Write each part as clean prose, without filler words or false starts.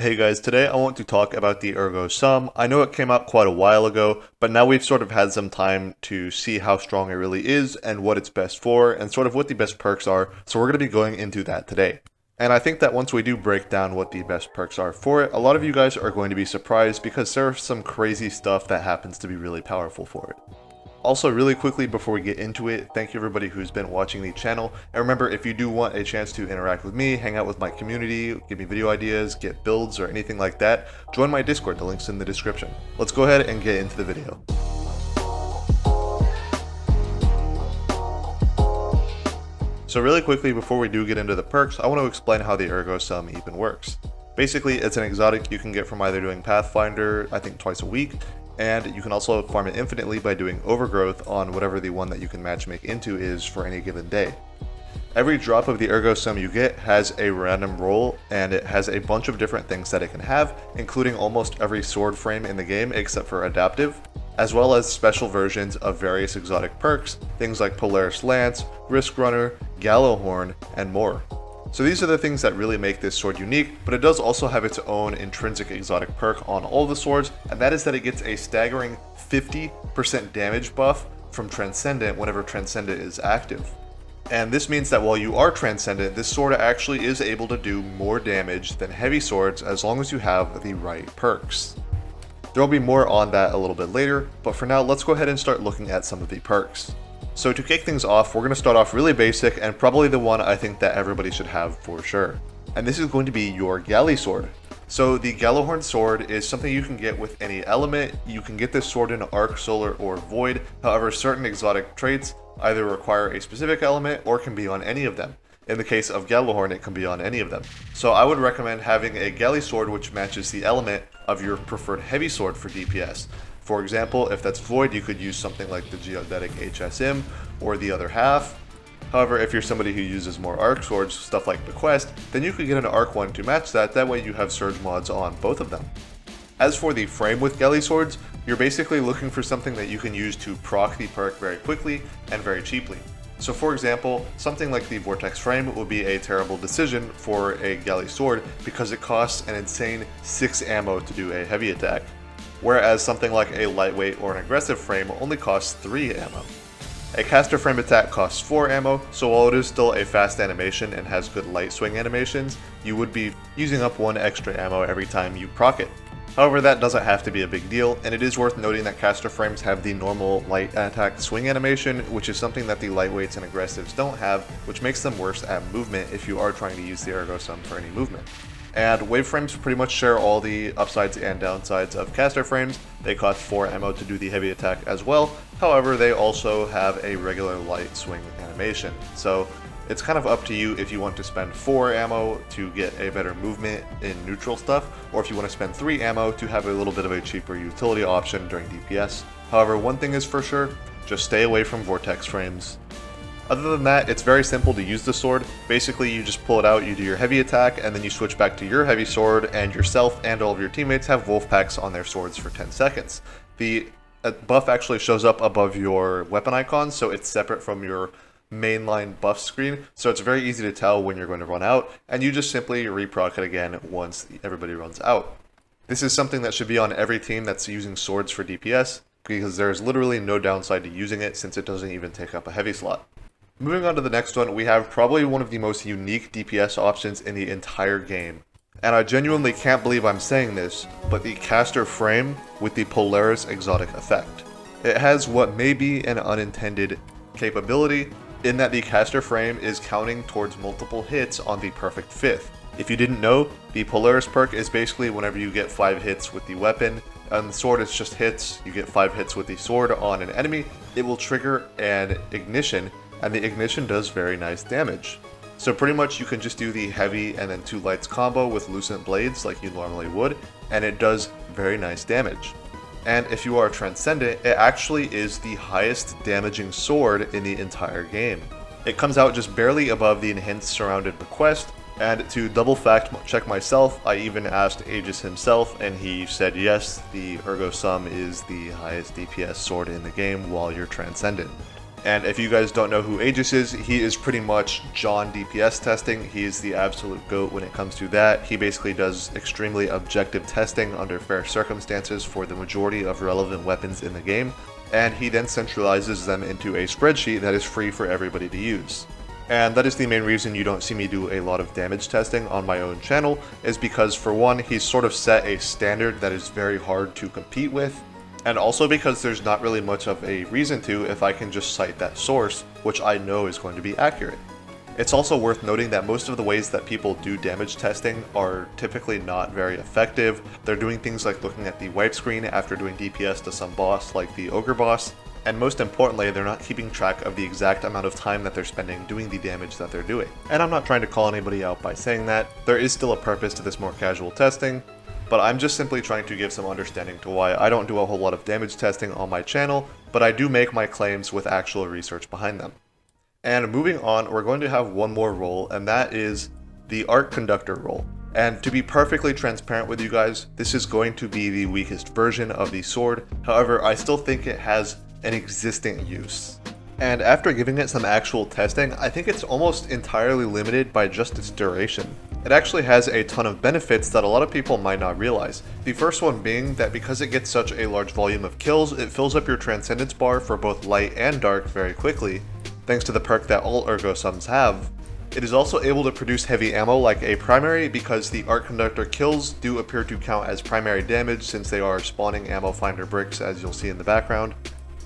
Hey guys, today I want to talk about the Ergo Sum. I know it came out quite a while ago, but now we've sort of had some time to see how strong it really is and what it's best for and sort of what the best perks are, so we're going to be going into that today. And I think that once we do break down what the best perks are for it, a lot of you guys are going to be surprised because there's some crazy stuff that happens to be really powerful for it. Also, really quickly before we get into it, thank you everybody who's been watching the channel. And remember, if you do want a chance to interact with me, hang out with my community, give me video ideas, get builds, or anything like that, join my Discord, the link's in the description. Let's go ahead and get into the video. So really quickly before we do get into the perks, I want to explain how the Ergo Sum even works. Basically, it's an exotic you can get from either doing Pathfinder, I think twice a week, and you can also farm it infinitely by doing Overgrowth on whatever the one that you can matchmake into is for any given day. Every drop of the Ergo Sum you get has a random roll, and it has a bunch of different things that it can have, including almost every sword frame in the game except for Adaptive, as well as special versions of various exotic perks, things like Polaris Lance, Risk Runner, Gallowhorn, and more. So these are the things that really make this sword unique, but it does also have its own intrinsic exotic perk on all the swords, and that is that it gets a staggering 50% damage buff from Transcendent whenever Transcendent is active. And this means that while you are Transcendent, this sword actually is able to do more damage than heavy swords as long as you have the right perks. There will be more on that a little bit later, but for now let's go ahead and start looking at some of the perks. So to kick things off, we're going to start off really basic and probably the one I think that everybody should have for sure. And this is going to be your Galley Sword. So the Gallowhorn Sword is something you can get with any element. You can get this sword in Arc, Solar, or Void. However, certain exotic traits either require a specific element or can be on any of them. In the case of Gallowhorn, it can be on any of them. So I would recommend having a Galley Sword which matches the element of your preferred heavy sword for DPS. For example, if that's Void, you could use something like the Geodetic HSM or the other half. However, if you're somebody who uses more Arc Swords, stuff like Bequest, then you could get an Arc one to match that, that way you have Surge mods on both of them. As for the frame with Galley Swords, you're basically looking for something that you can use to proc the perk very quickly and very cheaply. So for example, something like the Vortex Frame would be a terrible decision for a Galley Sword because it costs an insane 6 ammo to do a heavy attack, whereas something like a lightweight or an aggressive frame only costs 3 ammo. A caster frame attack costs 4 ammo, so while it is still a fast animation and has good light swing animations, you would be using up 1 extra ammo every time you proc it. However, that doesn't have to be a big deal, and it is worth noting that caster frames have the normal light attack swing animation, which is something that the lightweights and aggressives don't have, which makes them worse at movement if you are trying to use the Ergo Sum for any movement. And wave frames pretty much share all the upsides and downsides of caster frames. They cost 4 ammo to do the heavy attack as well, however they also have a regular light swing animation. So it's kind of up to you if you want to spend 4 ammo to get a better movement in neutral stuff, or if you want to spend 3 ammo to have a little bit of a cheaper utility option during DPS. However, one thing is for sure, just stay away from Vortex frames. Other than that, it's very simple to use the sword. Basically, you just pull it out, you do your heavy attack, and then you switch back to your heavy sword, and yourself and all of your teammates have wolf packs on their swords for 10 seconds. The buff actually shows up above your weapon icon, so it's separate from your mainline buff screen, so it's very easy to tell when you're going to run out, and you just simply reproc it again once everybody runs out. This is something that should be on every team that's using swords for DPS, because there's literally no downside to using it since it doesn't even take up a heavy slot. Moving on to the next one, we have probably one of the most unique DPS options in the entire game. And I genuinely can't believe I'm saying this, but the caster frame with the Polaris exotic effect. It has what may be an unintended capability in that the caster frame is counting towards multiple hits on the perfect 5th. If you didn't know, the Polaris perk is basically whenever you get 5 hits with the weapon, on the sword it's just hits, you get 5 hits with the sword on an enemy, it will trigger an ignition, and the ignition does very nice damage. So pretty much you can just do the heavy and then 2 lights combo with lucent blades like you normally would, and it does very nice damage. And if you are Transcendent, it actually is the highest damaging sword in the entire game. It comes out just barely above the Enhanced Surrounded Bequest, and to double fact check myself, I even asked Aegis himself, and he said yes, the Ergo Sum is the highest DPS sword in the game while you're Transcendent. And if you guys don't know who Aegis is, he is pretty much John DPS testing. He is the absolute GOAT when it comes to that. He basically does extremely objective testing under fair circumstances for the majority of relevant weapons in the game, and he then centralizes them into a spreadsheet that is free for everybody to use. And that is the main reason you don't see me do a lot of damage testing on my own channel, is because for one, he's sort of set a standard that is very hard to compete with, and also because there's not really much of a reason to if I can just cite that source, which I know is going to be accurate. It's also worth noting that most of the ways that people do damage testing are typically not very effective. They're doing things like looking at the wipe screen after doing DPS to some boss like the Ogre boss, and most importantly, they're not keeping track of the exact amount of time that they're spending doing the damage that they're doing. And I'm not trying to call anybody out by saying that. There is still a purpose to this more casual testing, but I'm just simply trying to give some understanding to why I don't do a whole lot of damage testing on my channel, but I do make my claims with actual research behind them. And moving on, we're going to have one more role, and that is the Art Conductor role. And to be perfectly transparent with you guys, this is going to be the weakest version of the sword. However, I still think it has an existing use. And after giving it some actual testing, I think it's almost entirely limited by just its duration. It actually has a ton of benefits that a lot of people might not realize. The first one being that because it gets such a large volume of kills, it fills up your Transcendence bar for both light and dark very quickly, thanks to the perk that all Ergo Sums have. It is also able to produce heavy ammo like a primary because the Art Conductor kills do appear to count as primary damage since they are spawning ammo finder bricks, as you'll see in the background.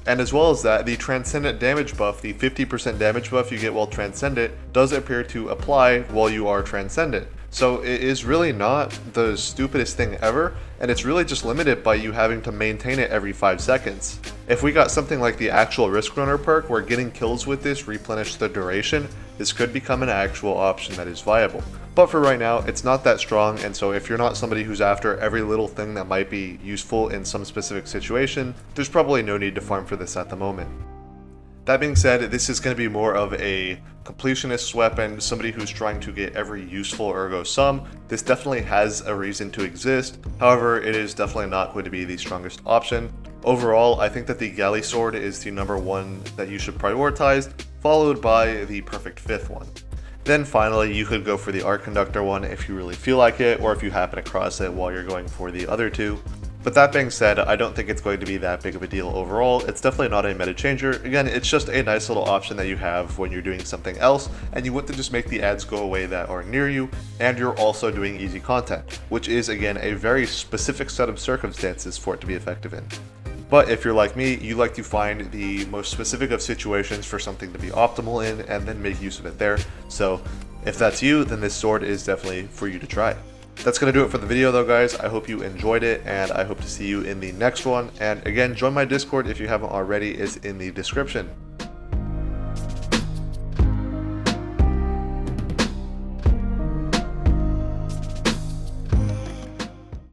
And as well as that, the Transcendent damage buff, the 50% damage buff you get while Transcendent, does appear to apply while you are Transcendent. So it is really not the stupidest thing ever, and it's really just limited by you having to maintain it every 5 seconds. If we got something like the actual Risk Runner perk where getting kills with this replenish the duration, this could become an actual option that is viable. But for right now, it's not that strong, and so if you're not somebody who's after every little thing that might be useful in some specific situation, there's probably no need to farm for this at the moment. That being said, this is going to be more of a completionist weapon, somebody who's trying to get every useful Ergo Sum. This definitely has a reason to exist, however, it is definitely not going to be the strongest option. Overall, I think that the Galley Sword is the number one that you should prioritize, followed by the perfect fifth one. Then finally, you could go for the Art Conductor one if you really feel like it, or if you happen across it while you're going for the other two. But that being said, I don't think it's going to be that big of a deal overall. It's definitely not a meta changer. Again, it's just a nice little option that you have when you're doing something else, and you want to just make the ads go away that are near you, and you're also doing easy content, which is, again, a very specific set of circumstances for it to be effective in. But if you're like me, you like to find the most specific of situations for something to be optimal in, and then make use of it there. So if that's you, then this sword is definitely for you to try. That's going to do it for the video though, guys. I hope you enjoyed it, and I hope to see you in the next one. And again, join my Discord if you haven't already. It's in the description.